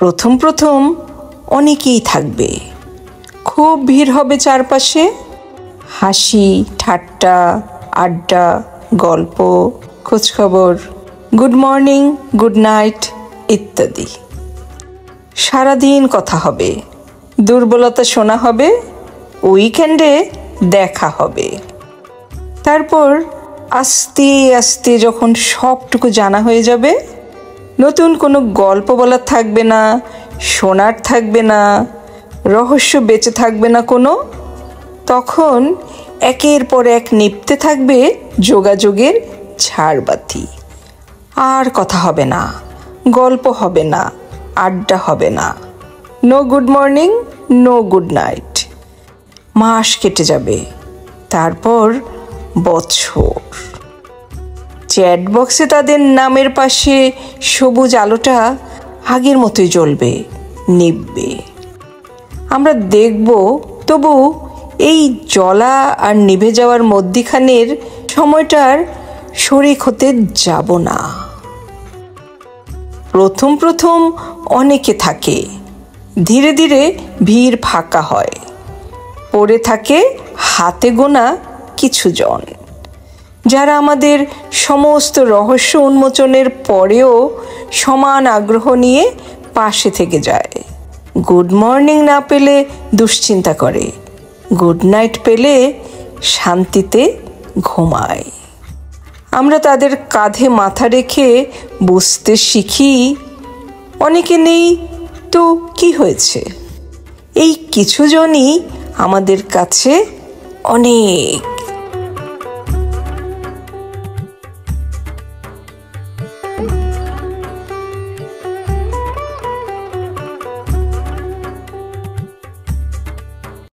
প্রথম প্রথম অনেকেই থাকবে, খুব ভিড় হবে চারপাশে, হাসি ঠাট্টা আড্ডা গল্প খোঁজখবর, গুড মর্নিং গুড নাইট ইত্যাদি। সারাদিন কথা হবে, দুর্বলতা শোনা হবে, উইকেন্ডে দেখা হবে। তারপর আস্তে আস্তে যখন সবটুকু জানা হয়ে যাবে, নতুন কোনো গল্প বলার থাকবে না, শোনার থাকবে না, রহস্য বেঁচে থাকবে না কোনো, তখন একের পর এক নিভতে থাকবে যোগাযোগের ঝাড়বাতি। আর কথা হবে না, গল্প হবে না, আড্ডা হবে না, no good morning no good night. মাস কেটে যাবে, তারপর বছর। চ্যাট বক্সে তাদের নামের পাশে সবুজ আলোটা আগের মতোই জ্বলবে, নিভবে। আমরা দেখব, তবু এই জ্বলা আর নিভে যাওয়ার মধ্যিখানের সময়টার শরিক হতে যাব না। প্রথম প্রথম অনেকে থাকে, ধীরে ধীরে ভিড় ফাঁকা হয়, পড়ে থাকে হাতে গোনা কিছু জন, যারা আমাদের সমস্ত রহস্য উন্মোচনের পরেও সমান আগ্রহ নিয়ে পাশে থেকে যায়। গুড মর্নিং না পেলে দুশ্চিন্তা করে, গুড নাইট পেলে শান্তিতে ঘুমায়। আমরা তাদের কাঁধে মাথা রেখে বুঝতে শিখি, অনেকে নেই তো কি হয়েছে। এই কিছু জনই আমাদের কাছে অনেক।